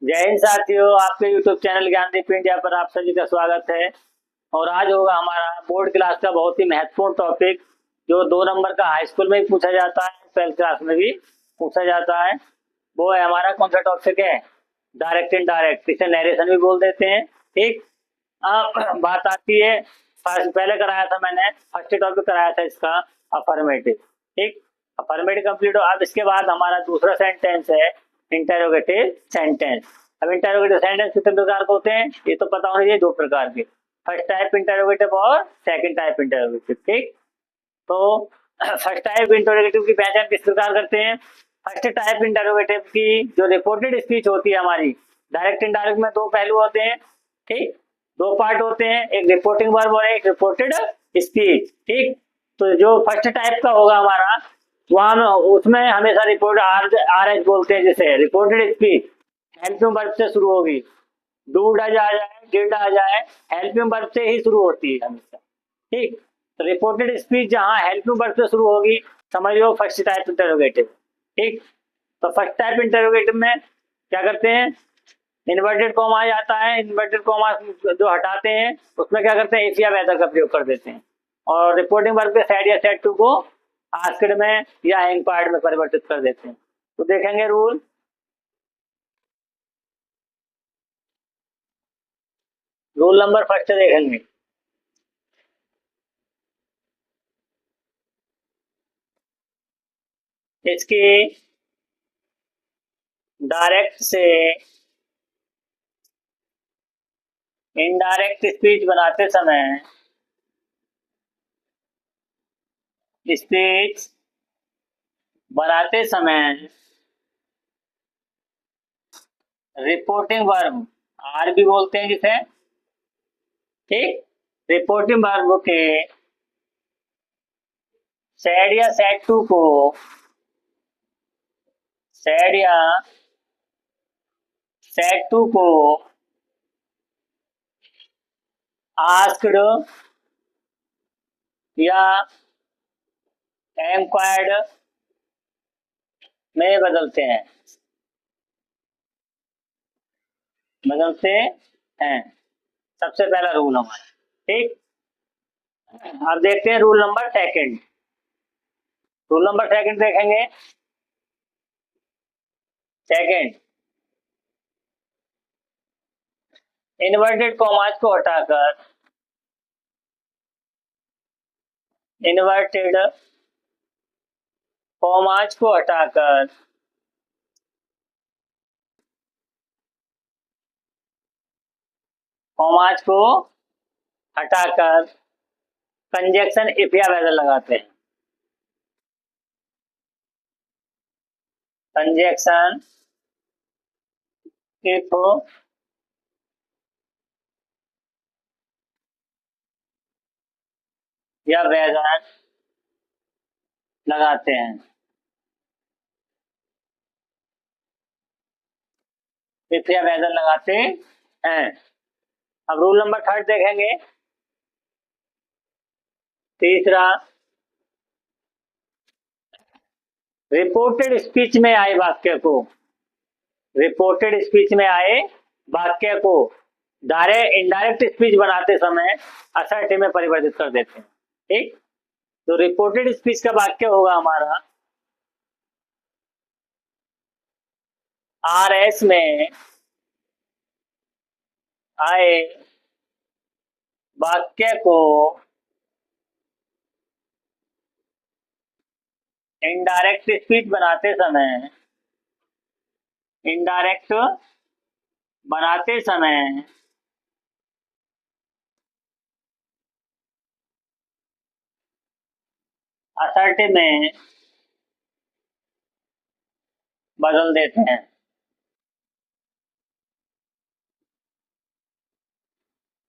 जय हिंद साथियों, आपके YouTube चैनल ज्ञानदीप इंडिया पर आप सभी का स्वागत है। और आज होगा हमारा बोर्ड क्लास का बहुत ही महत्वपूर्ण टॉपिक, जो 2 नंबर का हाई स्कूल में भी पूछा जाता है, 12th क्लास में भी पूछा जाता है। वो है हमारा कौन सा टॉपिक है? डायरेक्ट इनडायरेक्ट, इसे नरेशन भी बोल देते हैं। ठीक, अब बात आती है, पहले कराया था मैंने, फर्स्ट टॉपिक कराया था इसका अफर्मेटिव। ठीक, अफर्मेटिव कंप्लीट हो। अब इसके बाद हमारा दूसरा सेंटेंस है इंटरोगेटिव सेंटेंस। अब इंटरोगेटिव सेंटेंस कितने प्रकार के होते हैं ये तो पता होना चाहिए, 2 प्रकार के, फर्स्ट टाइप इंटरोगेटिव और सेकंड टाइप इंटरोगेटिव। ठीक, तो फर्स्ट टाइप इंटरोगेटिव की पहचान किस प्रकार करते हैं? फर्स्ट टाइप इंटरोगेटिव की जो रिपोर्टेड स्पीच होती है हमारी, डायरेक्ट इनडायरेक्ट में 2 पहलू होते हैं। ठीक, 2 पार्ट होते हैं, एक रिपोर्टिंग वर्ब और एक रिपोर्टेड स्पीच। ठीक, तो जो फर्स्ट टाइप का होगा हमारा, वहां उसमें हमेशा रिपोर्ट आर एच बोलते हैं, जैसे रिपोर्टेड स्पीच हेल्पिंग वर्ब से शुरू होगी, डूड आ जाए, डिड आ जाए, हेल्पिंग वर्ब से ही शुरू होती है हमेशा। ठीक, तो रिपोर्टेड स्पीच जहां हेल्पिंग वर्ब से शुरू होगी, समझ लो फर्स्ट टाइप इंटरोगेटिव। ठीक, तो फर्स्ट टाइप इंटरोगेटिव में क्या करते हैं? इन्वर्टेड कॉमा आ जाता है, इन्वर्टेड कॉमा जो हटाते हैं उसमें क्या करते हैं? इफ या वेदर का प्रयोग कर देते हैं, और रिपोर्टिंग वर्ब के सेड या सेड टू को आस्क्ड में या हैंग पार्ट में परिवर्तित कर देते हैं। तो देखेंगे रूल रूल नंबर फर्स्ट देखेंगे। इसकी डायरेक्ट से इनडायरेक्ट स्पीच बनाते समय स्पीच बनाते समय रिपोर्टिंग वर्ब, आर भी बोलते हैं जिसे, ठीक, रिपोर्टिंग वर्ब के सेड या सेड टू को, सेड या सेड टू को आस्क्ड या एंक्वायर्ड में बदलते हैं। सबसे पहला रूल हमारा। ठीक, अब देखते हैं rule number second. Rule number second देखेंगे। सेकंड, इन्वर्टेड कॉमास को हटाकर, इन्वर्टेड कॉमास को हटाकर कॉमास को हटाकर कंजक्शन इफ या वेदर लगाते हैं। कंजक्शन इफ या वेदर लगाते हैं। इफ या वेदर लगाते हैं। अब रूल नंबर थर्ड देखेंगे। तीसरा, रिपोर्टेड स्पीच में आए वाक्य को, रिपोर्टेड स्पीच में आए वाक्य को डायरेक्ट इनडायरेक्ट स्पीच बनाते समय असर्टिव में परिवर्तित कर देते हैं। ठीक, तो रिपोर्टेड स्पीच का वाक्य होगा हमारा, आर एस में आए वाक्य को इनडायरेक्ट स्पीच बनाते समय असर्टिव में बदल देते हैं।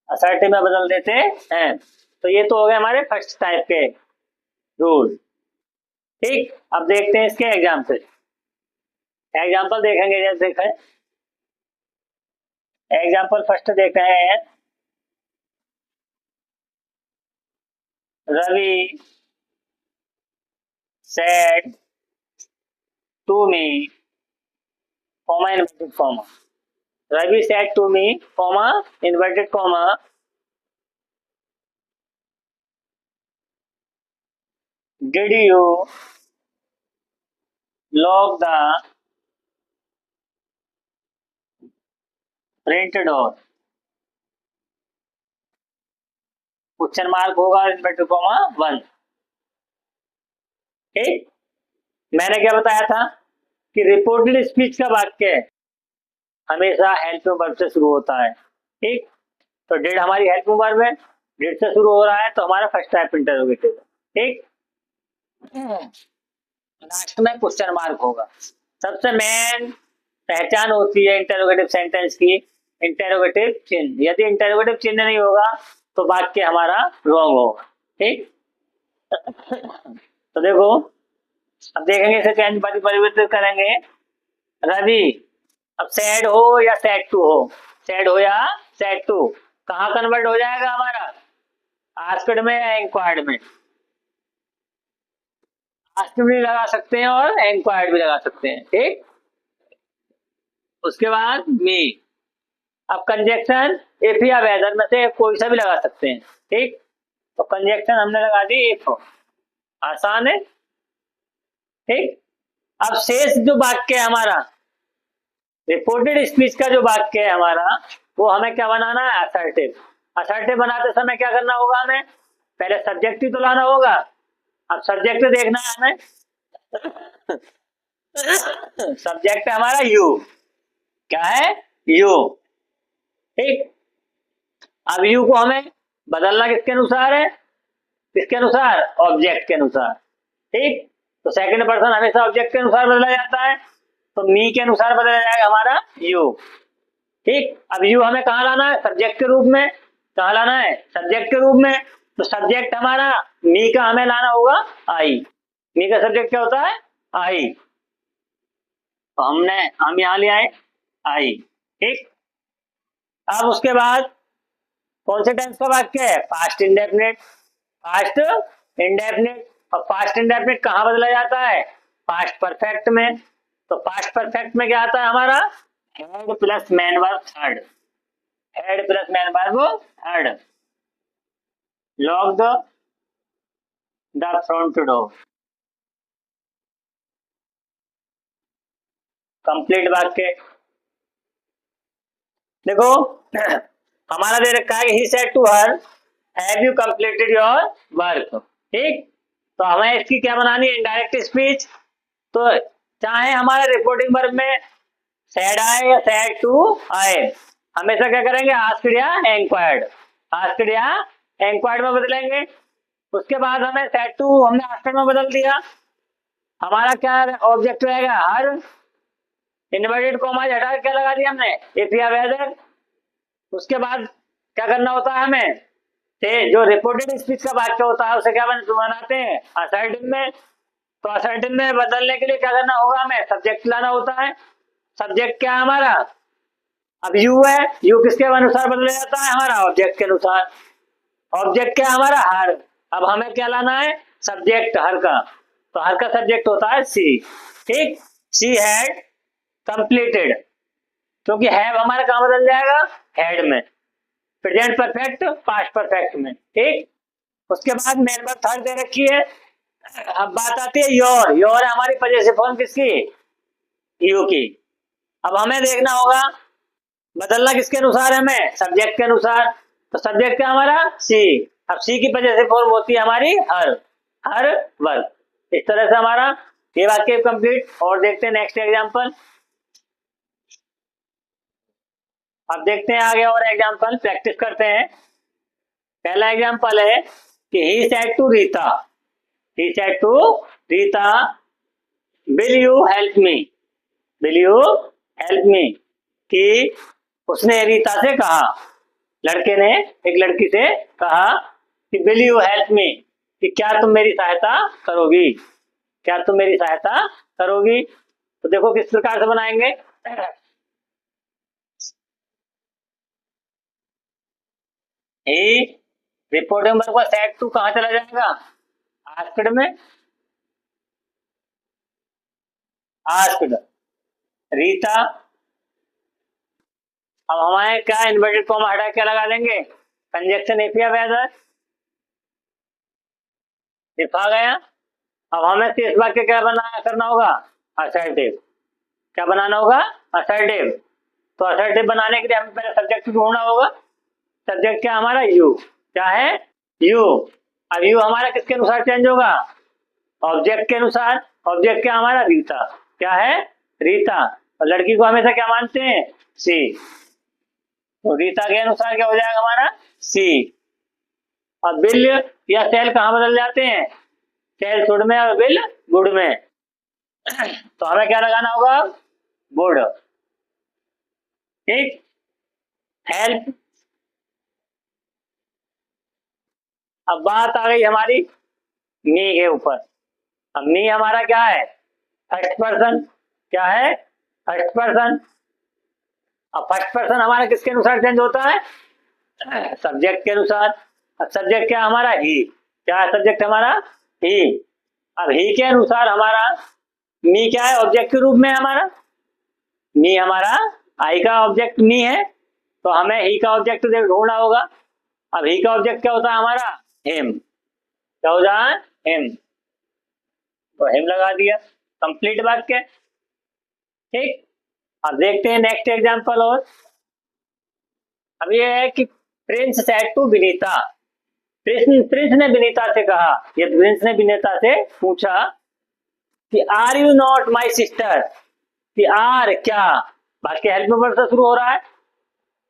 असर्टिव में बदल देते हैं। तो ये तो हो गए हमारे फर्स्ट टाइप के रूल। ठीक, अब देखते हैं इसके एग्जाम्पल। एग्जाम्पल देखेंगे, जैसे देखें एग्जाम्पल फर्स्ट देख रहे हैं। Ravi said to me, comma in inverted comma, Ravi said to me, comma, inverted comma, did you lock the front door? Question mark होगा इन्वर्टेड कॉमा 1। ठीक, मैंने क्या बताया था कि रिपोर्टेड स्पीच का वाक्य हमेशा हेल्पिंग वर्ब से शुरू होता है। ठीक, तो डिड हमारी हेल्पिंग वर्ब है, डिड से शुरू हो रहा है तो हमारा फर्स्ट टाइप इंटरोगेटिव है। ठीक, लास्ट में क्वेश्चन मार्क होगा। सबसे मेन पहचान होती है इंटरोगेटिव सेंटेंस की इंटरोगेटिव चिन्ह। यदि इंटरोगेटिव चिन्ह नहीं होगा तो वाक्य हमारा रॉन्ग होगा। ठीक, तो देखो अब देखेंगे इसे चेंज परिवर्तित करेंगे। रवि, अब सैड हो या सैड टू हो, सैड हो या सैड टू, कहाँ कन्वर्ट हो जाएगा हमारा, आस्क्ड में या इंक्वायर्ड में। आस्क्ड भी लगा सकते हैं और इंक्वायर्ड भी लगा सकते हैं। ठीक, उसके बाद मी, अब कंजक्शन इफ या वेदर में से कोई सा भी लगा सकते हैं। ठीक, तो कंजक्शन हमने लगा दी इफ, आसान है। ठीक, अब शेष जो वाक्य है हमारा रिपोर्टेड स्पीच का जो वाक्य है हमारा वो हमें क्या बनाना है, असर्टिव। असर्टिव बनाते समय क्या करना होगा, हमें पहले सब्जेक्ट ही तो लाना होगा। अब सब्जेक्ट देखना है हमें, सब्जेक्ट है हमारा यू, क्या है यू। ठीक, अब यू को हमें बदलना किसके अनुसार है, किसके अनुसार, ऑब्जेक्ट के अनुसार। ठीक, तो सेकंड पर्सन हमेशा ऑब्जेक्ट के अनुसार बदला जाता है, तो मी के अनुसार बदला जाएगा हमारा यू। ठीक, अब यू हमें कहाँ लाना है, सब्जेक्ट के रूप में। कहाँ लाना है, सब्जेक्ट के रूप में। तो सब्जेक्ट हमारा मी का हमें लाना होगा आई। मी का सब्जेक्ट क्या होता है, आई, तो हम यहाँ ले आए आई। ठीक, अब उसके बाद कौन से टेंस का वाक्य है, पास्ट इंडेफिनिट। पास्ट इंडेफिनिट, और पास्ट इंडेफिनिट कहाँ बदला जाता है, पास्ट परफेक्ट में। तो पास्ट परफेक्ट में क्या आता है हमारा, head plus main verb third, head plus main verb third. Lock the front door, complete वाक्य। देखो हमारा दे रखा है he said to her, have you completed your work. ठीक, तो हमें इसकी क्या बनानी है, इनडायरेक्ट स्पीच। तो चाहे हमारे रिपोर्टिंग वर्ब में सैड आए या सैड टू आए, हमेशा क्या करेंगे, आस्क्ड या एंक्वायर्ड, आस्क्ड या एंक्वायर्ड में बदलेंगे। उसके बाद हमें सैड टू हमने आस्क्ड में बदल दिया, हमारा क्या ऑब्जेक्ट रहेगा, हर। इन्वर्टेड कॉमा हटा क्या लगा दिया हमने, इफ या वेदर। उसके बाद क्या करना होता है हमें, से जो रिपोर्टेड स्पीच का वाक्य होता है उसे क्या बनाते हैं, असर्टिव में। तो असर्टिव में बदलने के लिए क्या करना होगा, हमें सब्जेक्ट लाना होता है। सब्जेक्ट क्या है हमारा, अब यू है, यू किसके अनुसार बदला जाता है, हमारा ऑब्जेक्ट के अनुसार। ऑब्जेक्ट क्या है हमारा, हर। अब हमें क्या लाना है, सब्जेक्ट हर का, तो हर का सब्जेक्ट होता है सी। ठीक, सी हैड कंप्लीटेड, क्योंकि हैव हमारा कहाँ बदल जाएगा, हेड में। प्रेजेंट परफेक्ट पास्ट परफेक्ट में। ठीक, उसके बाद मेन वर्ब थर्ड दे रखी है। अब बात आती है योर, योर है हमारी पजेसिव फॉर्म किसकी, यू की। अब हमें देखना होगा बदलना किसके अनुसार है, हमें सब्जेक्ट के अनुसार। तो सब्जेक्ट क्या हमारा सी, अब सी की पजेसिव फॉर्म होती है हमारी हर, हर वर्ब। इस तरह से हमारा ये वाक्य कंप्लीट। और देखते हैं नेक्स्ट एग्जांपल। अब देखते हैं आगे और एग्जांपल प्रैक्टिस करते हैं। पहला एग्जांपल है कि he said to Rita, he said to Rita, will you help me, will you help me. कि उसने रीता से कहा, लड़के ने एक लड़की से कहा कि विल यू हेल्प मी, कि क्या तुम मेरी सहायता करोगी, क्या तुम मेरी सहायता करोगी। तो देखो किस प्रकार से बनाएंगे। ही रिपोर्टिंग वर्ब का सेड टू कहाँ चला जाएगा, आस्क्ड में। आस्क्ड रीता अब हमारे क्या इन्वर्टेड कॉमा हटा क्या लगा देंगे, कंजक्शन इफ या वेदर, इफ आ गया। अब हमें शेष वाक्य क्या बना करना होगा, असर्टिव। क्या बनाना होगा, असर्टिव। तो असर्टिव बनाने के लिए हमें पहले सब्जेक्ट ढूंढना होगा। सब्जेक्ट क्या हमारा, यू। क्या है, यू। अब यू हमारा किसके अनुसार चेंज होगा, ऑब्जेक्ट के अनुसार। ऑब्जेक्ट क्या हमारा, रीता। क्या है, रीता। और लड़की को हमेशा क्या मानते हैं, सी। तो रीता के अनुसार क्या हो जाएगा हमारा, सी। अब बिल या सेल कहाँ बदल जाते हैं, सेल शुड में और बिल गुड में। तो हमें क्या लगाना होगा, गुड। ठीक, हेल्प। अब बात आ गई हमारी मी के ऊपर। अब मी हमारा क्या है, फर्स्ट पर्सन। क्या है, फर्स्ट पर्सन। अब फर्स्ट पर्सन हमारा किसके अनुसार चेंज होता है, सब्जेक्ट के अनुसार। अब सब्जेक्ट क्या हमारा, ही। क्या है सब्जेक्ट हमारा, ही। अब ही के अनुसार हमारा मी क्या है, ऑब्जेक्ट के रूप में हमारा। मी हमारा आई का ऑब्जेक्ट मी है, तो हमें ही का ऑब्जेक्ट ढूंढना होगा। अब ही का ऑब्जेक्ट क्या होता है हमारा, हिम। क्या हो जाए, हिम। तो हिम लगा दिया, कंप्लीट वाक्य। ठीक, अब देखते हैं नेक्स्ट एग्जांपल। और अब ये है कि Prince said to Vinita. Prince ने विनीता से कहा, ये प्रिंस ने विनीता से पूछा कि are you not my sister. कि आर क्या, वाक्य हेल्प में वर्ड से शुरू हो रहा है,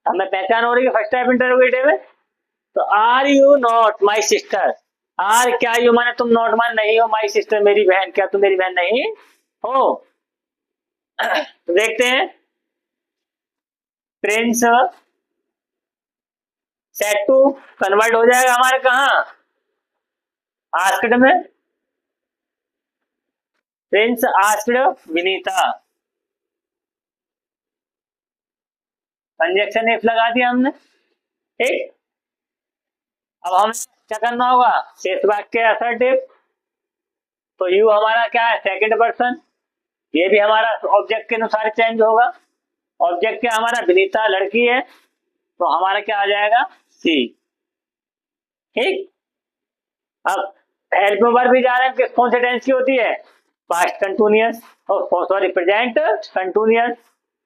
हमें पहचान हो रही है फर्स्ट टाइप इंटरोगेटिव है। तो are you not my sister. Are क्या, यू माने तुम, नॉट माने नहीं हो, माई सिस्टर मेरी बहन, क्या तुम मेरी बहन नहीं हो। तो देखते हैं, प्रिंस सेड टू कन्वर्ट हो जाएगा हमारे कहा, आस्क्ड में। Prince asked Vinita, conjunction if लगा दिया हमने। ठीक, अब हमें क्या करना होगा, शेष वाक्य असर्टिव। तो यू हमारा क्या है, सेकंड पर्सन। ये भी हमारा ऑब्जेक्ट के अनुसार चेंज होगा। ऑब्जेक्ट क्या हमारा, विनीता लड़की है, तो हमारा क्या आ जाएगा, सी। ठीक, अब हेल्प में वर्ब भी जा रहे हैं, किस कौन से टेंस की होती है, पास्ट कंटिन्यूअस, और सॉरी प्रेजेंट कंटिन्यूअस।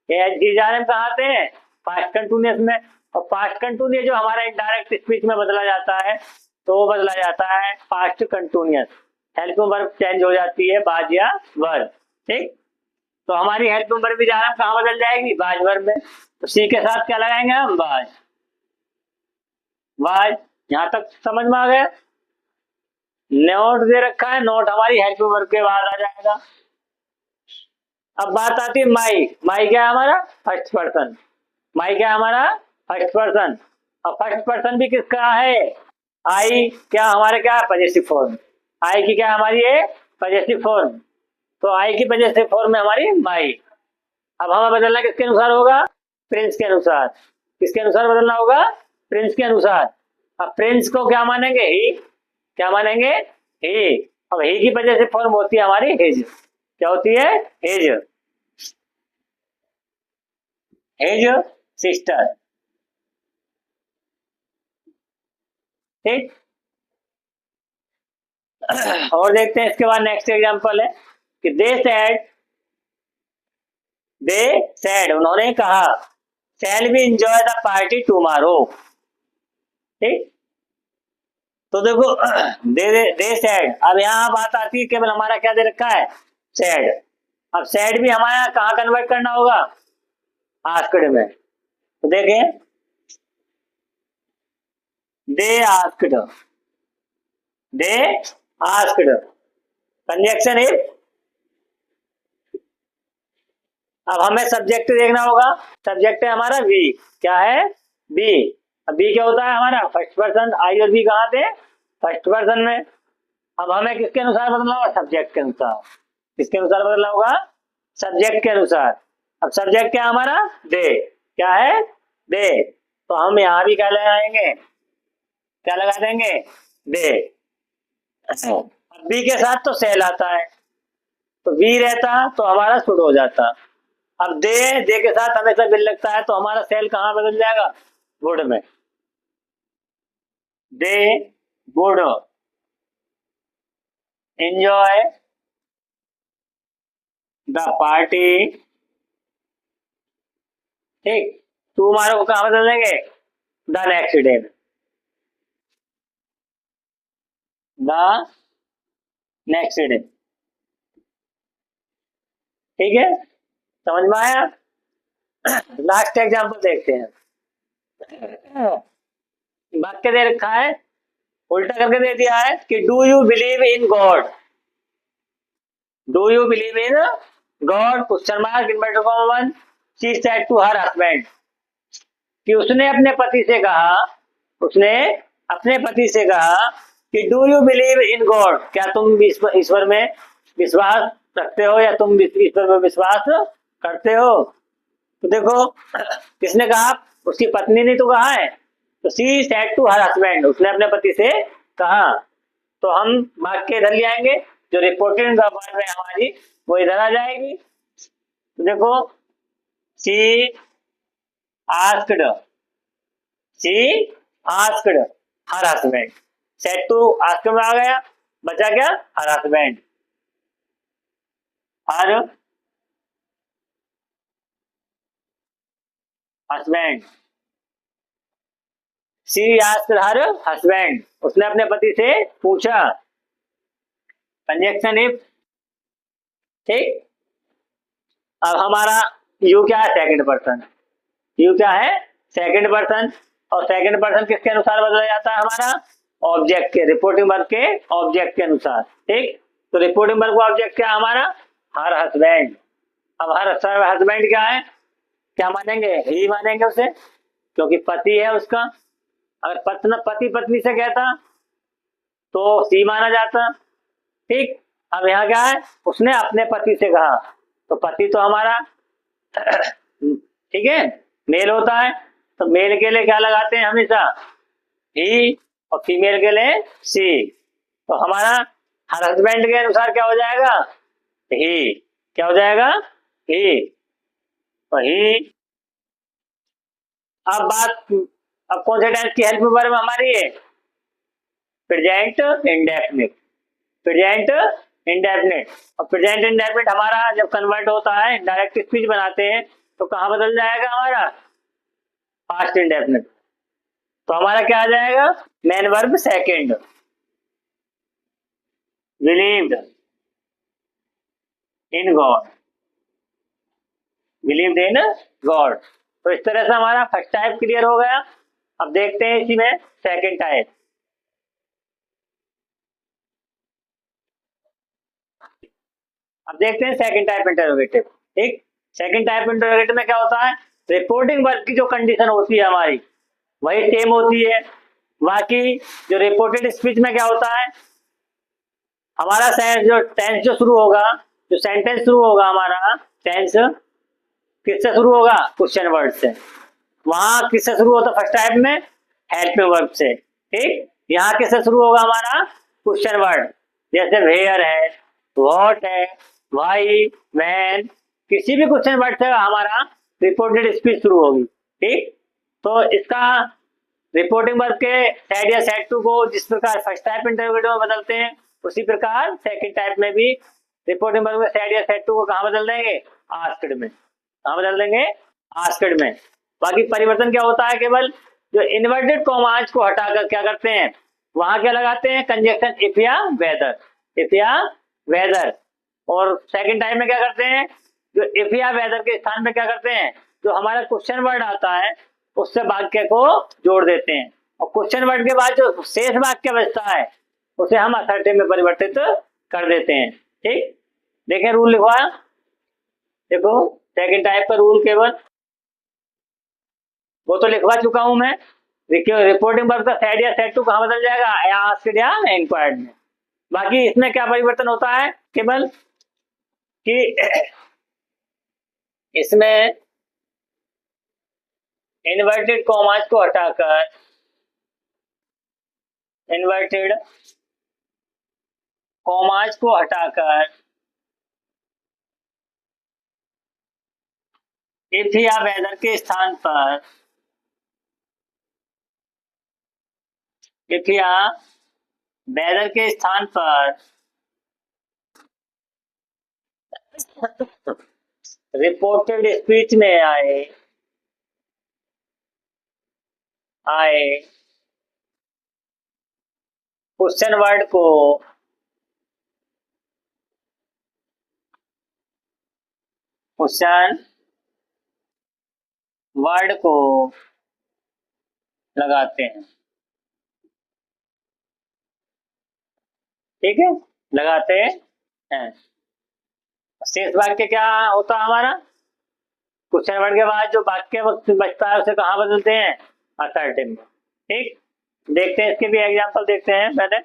ये जा रहे हैं कहाँ आते हैं, पास्ट कंटिन्यूअस में। और पास्ट कंटिन्यूअस जो हमारा इनडायरेक्ट स्पीच में बदला जाता है, तो वो बदला जाता है पास्ट कंटिन्यूअस। हेल्प में वर्ब चेंज हो जाती है, बाज या वर्ब। ठीक, तो हमारी हेल्प में वर्ब भी जा रहे हैं कहाँ बदल जाएगी, बाज वर्ब में। तो सी के साथ क्या लगाएंगे हम, बाज। बाज, यहां तक समझ में आ गया। नोट दे रखा है, नोट हमारी हेल्प वर्ब के बाद आ जाएगा। अब बात आती है माई। माई क्या है हमारा, फर्स्ट पर्सन। माई क्या है हमारा, फर्स्ट पर्सन। अब फर्स्ट पर्सन भी किसका है, आई। क्या हमारे क्या है, पजेसिव फॉर्म। आई की क्या हमारी है, पजेसिव फॉर्म। तो आई की पजेसिव फॉर्म में हमारी माई। अब हमें बदलना किसके अनुसार होगा, प्रिंस के अनुसार। किसके अनुसार बदलना होगा, प्रिंस के अनुसार। अब प्रिंस को क्या मानेंगे, ही। क्या मानेंगे, ही। अब ही की वजह से फॉर्म होती है हमारी हिज। क्या होती है, हिज। His sister. ठीक, और देखते हैं इसके बाद नेक्स्ट एग्जांपल है कि दे सेड उन्होंने कहा, shall we enjoy the party tomorrow. ठीक, तो देखो दे सेड। अब यहाँ बात आती है, केवल हमारा क्या दे रखा है, सेड। अब सेड भी हमारा कहाँ कन्वर्ट करना होगा, आस्क्ड में। तो देखें, they asked, they asked, conjunction if. अब हमें सब्जेक्ट देखना होगा, सब्जेक्ट है हमारा बी। क्या है, बी। अब बी क्या होता है हमारा, फर्स्ट पर्सन। आई और बी कहाँ थे, फर्स्ट पर्सन में। अब हमें किसके अनुसार बदलना होगा, सब्जेक्ट के अनुसार। किसके अनुसार बदलना होगा, सब्जेक्ट के अनुसार। अब सब्जेक्ट क्या हमारा, दे। क्या है, दे। तो हम यहाँ भी क्या लगाएंगे, क्या लगा देंगे, दे। अब बी के साथ तो सेल आता है, तो बी रहता तो हमारा शुड हो जाता। अब दे के साथ हमेशा बिल लगता है, तो हमारा सेल कहाँ बदल जाएगा, वुड में। They would enjoy the party, ठीक। टू हमारे को कहाँ बदल देंगे, द नेक्स्ट डे में, द नेक्स्ट डे, ठीक है, समझ में आया। लास्ट एग्जाम्पल देखते हैं। वाक्य दे रखा है, उल्टा करके दे दिया है कि do you believe in God, do you believe in God, question mark, inverted comma 1, she said to her husband, कि उसने अपने पति से कहा, उसने अपने पति से कहा कि do you believe in God, क्या तुम ईश्वर में विश्वास रखते हो, या तुम ईश्वर में विश्वास करते हो। तो देखो किसने कहा, उसकी पत्नी ने तो कहा है, तो she said to her husband, उसने अपने पति से कहा। तो हम वाक्य इधर ले आएंगे, जो रिपोर्टेड वर्ब है हमारी वो इधर आ जाएगी। तो देखो she asked, she asked her husband, said to asked में आ गया, बचा क्या, her husband, her husband, she asked her husband, उसने अपने पति से पूछा, कंजक्शन इफ, ठीक। अब हमारा यू क्या है, सेकंड पर्सन, यू क्या है, सेकंड पर्सन, और सेकंड पर्सन किसके अनुसार बदला जाता है, हमारा ऑब्जेक्ट के, रिपोर्टिंग वर्ब के ऑब्जेक्ट के अनुसार, ठीक। तो रिपोर्टिंग वर्ब का ऑब्जेक्ट क्या हमारा, हर हस्बैंड। अब हर हस्बैंड क्या है, क्या मानेंगे, ही मानेंगे उसे, क्योंकि पति है उसका। अगर पति पत्नी से कहता तो सी माना जाता, ठीक। अब यहाँ क्या है, उसने अपने पति से कहा, तो पति तो हमारा ठीक है मेल होता है, तो मेल के लिए क्या लगाते हैं हमेशा, ही, और फीमेल के लिए सी। तो हमारा हर हस्बैंड के अनुसार क्या हो जाएगा, ही, क्या हो जाएगा, ही, तो ही। अब बात, अब कौन से टेंस की हेल्प में वर्ब हमारी है, प्रेजेंट इंडेफिनिट, प्रेजेंट इंडेफिनिट। और प्रेजेंट इंडेफिनिट हमारा जब कन्वर्ट होता है, डायरेक्ट स्पीच बनाते हैं, तो कहाँ बदल जाएगा हमारा, पास्ट इंडेफिनिट। तो हमारा क्या आ जाएगा, main verb second, believed in God, believed in God. तो इस तरह से हमारा फर्स्ट टाइप क्लियर हो गया। अब देखते हैं इसी में सेकंड टाइप। अब देखते हैं सेकंड टाइप इंटरोगेटिव, ठीक। सेकंड टाइप इंटरोगेटिव में क्या होता है, रिपोर्टिंग वर्ब की जो कंडीशन होती है हमारी वही सेम होती है। बाकी जो रिपोर्टेड स्पीच में क्या होता है, हमारा टेंस जो शुरू होगा, जो सेंटेंस शुरू होगा हमारा टेंस किससे शुरू होगा, क्वेश्चन वर्ड से। वहां किससे शुरू होता, फर्स्ट टाइप में हेल्पिंग वर्ब से, ठीक। यहाँ किससे शुरू होगा हमारा, क्वेश्चन वर्ड, जैसे वेयर है, व्हाट है, व्हाई, व्हेन, किसी भी क्वेश्चन वर्ड से हमारा रिपोर्टेड स्पीच शुरू होगी, ठीक। तो इसका रिपोर्टिंग वर्ब के सेड या सेड टू को जिस प्रकार फर्स्ट टाइप इंटरोगेटिव में बदलते हैं, उसी प्रकार सेकंड टाइप में भी रिपोर्टिंग वर्ब के सेड या सेड टू को कहाँ बदल देंगे, आस्क्ड में, कहाँ बदल देंगे, आस्क्ड में। बाकी परिवर्तन क्या होता है, केवल जो इन्वर्टेड कॉमास को हटाकर क्या करते हैं, वहां क्या लगाते हैं, कंजक्शन इफ या वेदर, इफ या वेदर। और सेकंड टाइम में क्या करते हैं, जो इफ या वेदर के स्थान में क्या करते हैं, जो हमारा क्वेश्चन वर्ड आता है उससे वाक्य को जोड़ देते हैं, और क्वेश्चन वर्ड के बाद जो शेष वाक्य बचता है उसे हम असर्टिव में परिवर्तित कर देते हैं, ठीक। देखें रूल लिखवाया, देखो सेकंड टाइप का रूल केवल वो तो लिखवा चुका हूं मैं। देखिए रिपोर्टिंग वर्ब का सेड या सेड टू कहाँ बदल जाएगा, आस्क्ड या इंक्वायर्ड में। बाकी इसमें क्या परिवर्तन होता है, केवल कि इसमें इन्वर्टेड कॉमास को हटाकर, इन्वर्टेड कॉमास को हटाकर इफ या वेदर के स्थान पर, इफ या वेदर के स्थान पर रिपोर्टेड स्पीच में आए आए क्वेश्चन वर्ड को क्वेश्चन वर्ड को लगाते हैं। ठीक है, लगाते हैं। शेष वाक्य क्या होता है हमारा? क्वेश्चन वर्ड के बाद जो वाक्य बचता है उसे कहाँ बदलते हैं? असर्टिव में। ठीक, देखते हैं इसके भी एग्जाम्पल देखते हैं। पहले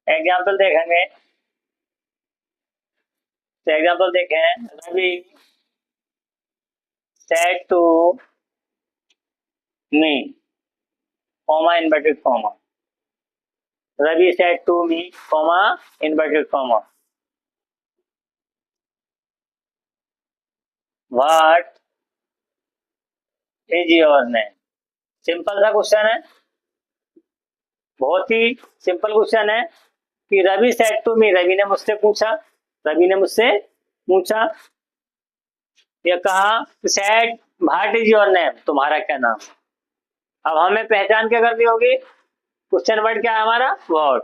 एग्जाम्पल देखेंगे, तो एग्जाम्पल देखें। Ravi said to me, comma inverted comma, Ravi said to me, comma inverted comma, what is your name? Simple सा क्वेश्चन है, बहुत ही सिंपल क्वेश्चन है कि Ravi said to me, Ravi ने मुझसे पूछा, रवि ने मुझसे पूछा। ये कहा said what is your name, तुम्हारा क्या नाम। अब हमें पहचान क्या करनी होगी? क्वेश्चन वर्ड क्या है हमारा? व्हाट।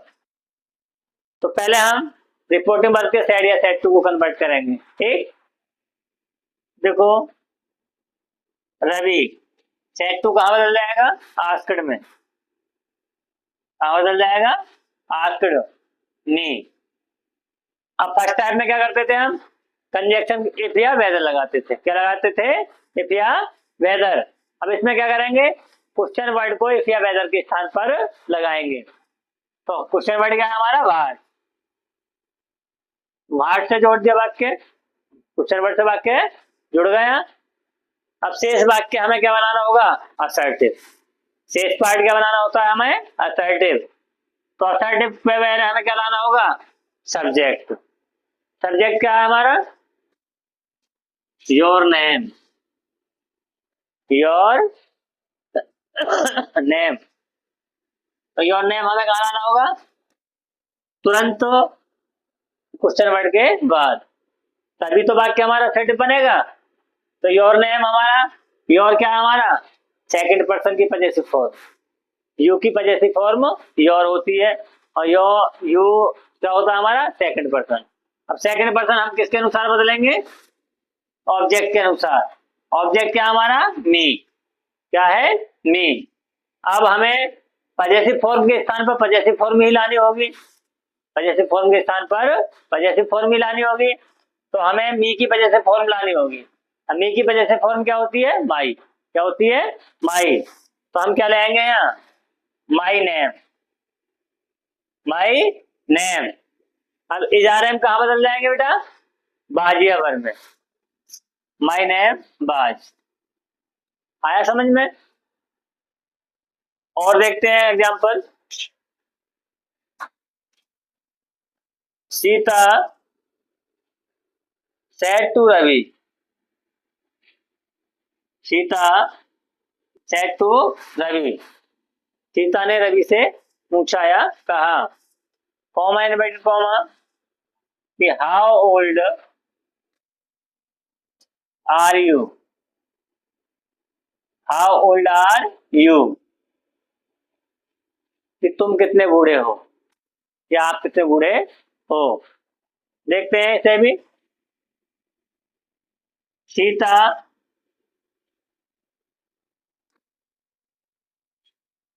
तो पहले हम रिपोर्टिंग वर्ड के सेड या सेड टू को कन्वर्ट करेंगे। ठीक, देखो रवि, सेड टू कहाँ बदल जाएगा? आस्क्ड में। कहाँ बदल जाएगा? Asked me. अब फर्स्ट टाइम में क्या करते थे हम? कंजक्शन इफ या वेदर लगाते थे। क्या लगाते थे? इफ या वेदर। अब इसमें क्या करेंगे? क्वेश्चन वर्ड को इफ या वेदर के स्थान पर लगाएंगे। तो क्वेश्चन वर्ड क्या है हमारा? व्हाट। व्हाट से जोड़ दिया वाक्य, क्वेश्चन वर्ड से वाक्य जुड़ गया। अब शेष वाक्य हमें क्या बनाना होगा? असर्टिव। शेष पार्ट क्या बनाना होता है हमें? असर्टिव। तो असर्टिव पे हमें क्या लाना होगा? सब्जेक्ट। सब्जेक्ट क्या है हमारा? Your name, your name. तो योर नेम हमें कहाँ लाना होगा? तुरंत क्वेश्चन वर्ड के बाद, तभी तो वाक्य हमारा असर्टिव बनेगा। तो योर नेम हमारा, योर क्या है हमारा? सेकंड पर्सन की पजेसिव फॉर्म। यू की पजेसिव फॉर्म योर होती है, और यू क्या होता है हमारा? Second person. अब सेकंड पर्सन हम किसके अनुसार बदलेंगे? ऑब्जेक्ट के अनुसार। ऑब्जेक्ट क्या हमारा? मी। क्या है? मी। अब हमें पजेसिव फॉर्म के स्थान पर पजेसिव फॉर्म ही लानी होगी। पजेसिव फॉर्म के स्थान पर पजेसिव फॉर्म ही लानी होगी। तो हमें मी की पजेसिव फॉर्म लानी होगी। अब मी की पजेसिव फॉर्म क्या होती है? माई। क्या होती है? माई। तो हम क्या लेंगे यहाँ? My name, my name. अब इजारे में कहाँ बदल जाएंगे बेटा? बाजिया भर में। माई नेम बाज। आया समझ में? और देखते हैं example. Sita said to Ravi, Sita said to Ravi, Sita ने रवि से पूछा या कहा, कॉमा इनवर्टेड कॉमा, कि how old are you, how old are you, कि तुम कितने बूढ़े हो, या आप कितने बूढ़े हो। देखते हैं इसे भी। Sita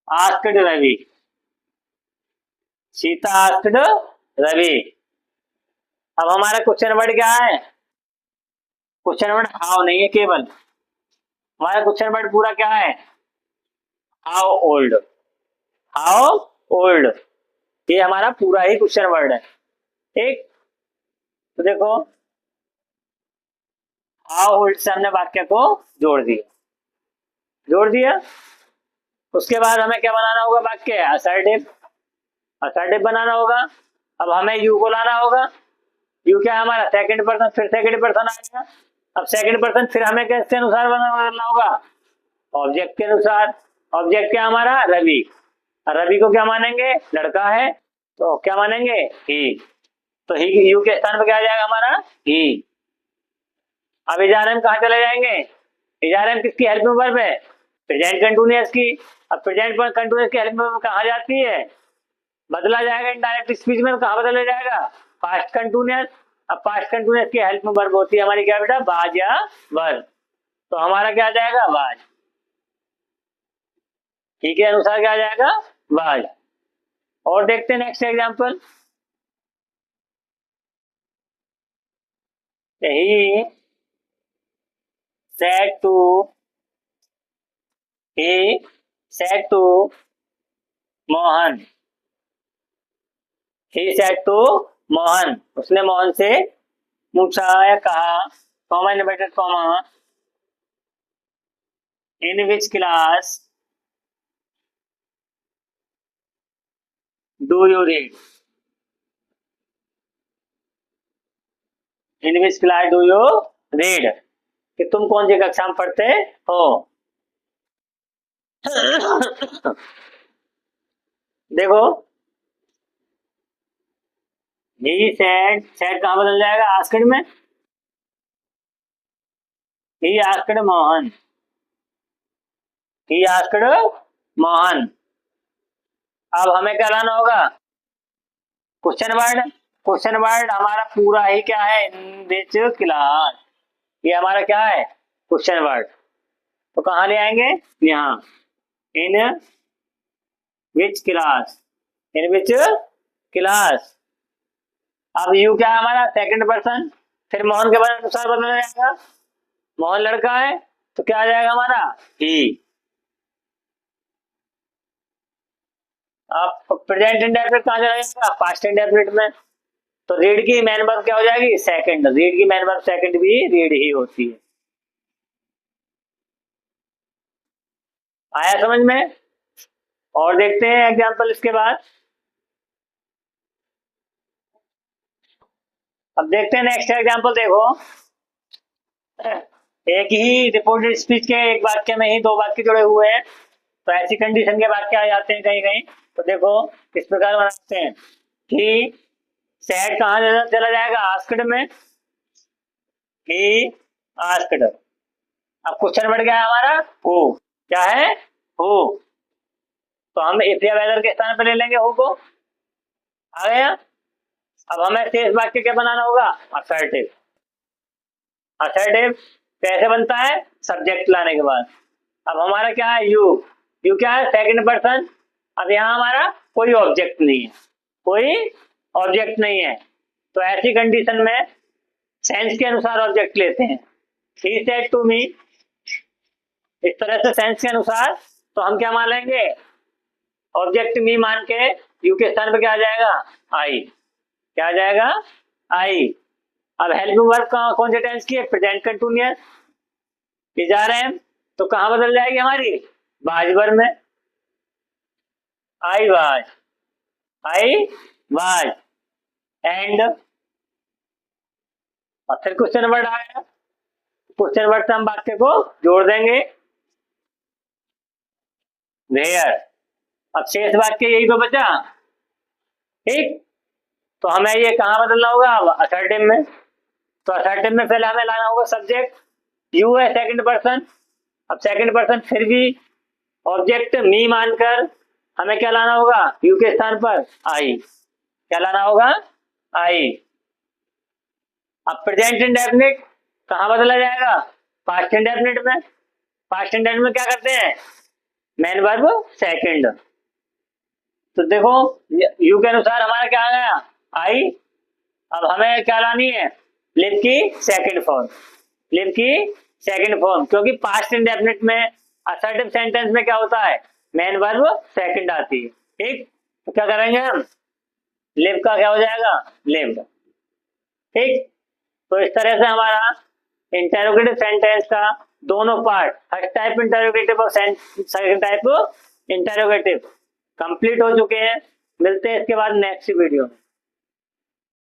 asked Ravi, Sita asked Ravi. अब हमारा क्वेश्चन वर्ड क्या है? क्वेश्चन वर्ड हाउ नहीं है केवल, हमारा क्वेश्चन वर्ड पूरा क्या है? How old, how old. ये हमारा पूरा ही क्वेश्चन वर्ड है। ठीक, तो देखो हाउ ओल्ड से हमने वाक्य को जोड़ दिया, जोड़ दिया। उसके बाद हमें क्या बनाना होगा? वाक्य असर्टिव, असर्टिव बनाना होगा। अब हमें यू को लाना होगा। यू क्या है हमारा सेकंड पर्सन, फिर सेकंड पर्सन आएगा। अब सेकंड पर्सन फिर हमें किसके अनुसार बदलना होगा, ऑब्जेक्ट के अनुसार। ऑब्जेक्ट क्या हमारा, रवि। रवि को क्या मानेंगे, लड़का है, तो क्या मानेंगे, ही। तो ही यू के स्थान पर क्या आ जाएगा हमारा, ही। अब इजारम कहाँ चले जाएंगे, इजारम किसकी हेल्पिंग वर्ब है, प्रेजेंट कंटिन्यूअस की। अब प्रेजेंट कंटिन्यूअस की हेल्पिंग वर्ब कहाँ जाती है, बदला जाएगा इनडायरेक्ट स्पीच में, कहाँ बदला जाएगा, पास्ट कंटिन्यूअस। अब पास्ट कंटिन्यूअस की हेल्पिंग वर्ब होती है हमारी क्या बेटा, वाज या वर। तो हमारा क्या आ जाएगा, वाज। ठीक है, अनुसार क्या आ जाएगा, वाज। और देखते हैं next example. He said to he said to Mohan, he said to Mohan, उसने मोहन से पूछा या कहा, comma inverted comma, in which class do you read, in which class do you read, कि तुम कौन सी कक्षा में पढ़ते हो। देखो ही सेड कहां बदल जाएगा, आस्क्ड में। He asked Mohan, he asked Mohan. अब हमें क्या लाना होगा, क्वेश्चन वर्ड। क्वेश्चन वर्ड हमारा पूरा ही क्या है, इन विच क्लास, ये हमारा क्या है, क्वेश्चन वर्ड। तो कहाँ ले आएंगे, यहाँ, in which class, in which class. अब यू क्या है हमारा, सेकंड पर्सन, फिर मोहन के अनुसार बदला जाएगा। मोहन लड़का है, तो क्या आ जाएगा हमारा, ही। अब प्रेजेंट इंडेफिनिट कहाँ चला जाएगा, पास्ट इंडेफिनिट में। तो रीड की मैन वर्ब क्या हो जाएगी, सेकंड। रीड की मैन वर्ब सेकंड भी रीड ही होती है। आया समझ में। और देखते हैं एग्जांपल इसके बाद। अब देखते हैं नेक्स्ट एग्जांपल। देखो एक ही रिपोर्टेड स्पीच के एक वाक्य में ही दो वाक्य जुड़े हुए हैं, तो ऐसी कंडीशन के वाक्य आ जाते हैं कहीं कहीं। तो देखो इस प्रकार बनाते हैं कि सैड कहाँ चला जाएगा, आस्क्ड में, ही आस्क्ड। अब क्वेश्चन बढ़ गया हमारा, हु, क्या है, हु। तो हम इफ या वेदर के स्थान पर ले लेंगे हु को, आ गया। अब हमें शेष वाक्य क्या बनाना होगा, असर्टिव। असर्टिव कैसे बनता है, सब्जेक्ट लाने के बाद। अब हमारा क्या है, यू। यू क्या है, सेकंड पर्सन। अब यहाँ हमारा कोई ऑब्जेक्ट नहीं है, कोई ऑब्जेक्ट नहीं है। तो ऐसी कंडीशन में सेंस के अनुसार ऑब्जेक्ट लेते हैं। ही सेड टू मी, इस तरह से सेंस के अनुसार। तो हम क्या मान लेंगे, ऑब्जेक्ट मी मान के यू के स्थान पर क्या आ जाएगा, आई। क्या आ जाएगा, आई। अब हेल्पिंग वर्ब कौन से टेंस की है, प्रेजेंट कंटिन्यूअस। ये जा रहे हैं, तो कहां बदल जाएगी हमारी, वाज वर्ब में। I was, I was. And और फिर क्वेश्चन वर्ड आएगा, क्वेश्चन वर्ड से हम वाक्य को जोड़ देंगे, वेयर। अब शेष वाक्य यही तो बचा, ठीक। तो हमें ये कहाँ बदलना होगा, असर्टिव में। तो असर्टिव में पहले हमें लाना होगा सब्जेक्ट, यू है सेकंड पर्सन। अब सेकंड पर्सन फिर भी ऑब्जेक्ट मी मानकर हमें क्या लाना होगा, यू के स्थान पर आई। क्या लाना होगा, आई। अब प्रेजेंट इंडेफिनिट कहाँ बदला जाएगा, पास्ट इंडेफिनिट में। पास्ट इंडेफिनिट में क्या करते हैं, मेन वर्ब सेकंड। तो देखो यू के अनुसार हमारा क्या आ गया, आई। अब हमें क्या लानी है, लिव की सेकंड फॉर्म, लिव की सेकंड फॉर्म। क्योंकि पास्ट इंडेफिनिट में असर्टिव सेंटेंस में क्या होता है, मेन वर्ब सेकंड आती है, ठीक। तो क्या करेंगे हम, लिव का क्या हो जाएगा, लिव्ड, ठीक। तो इस तरह से हमारा इंटेरोगेटिव सेंटेंस का दोनों पार्ट, फर्स्ट टाइप इंटेरोगेटिव और सेकंड टाइप इंटेरोगेटिव, कंप्लीट हो चुके हैं। मिलते हैं इसके बाद नेक्स्ट वीडियो में।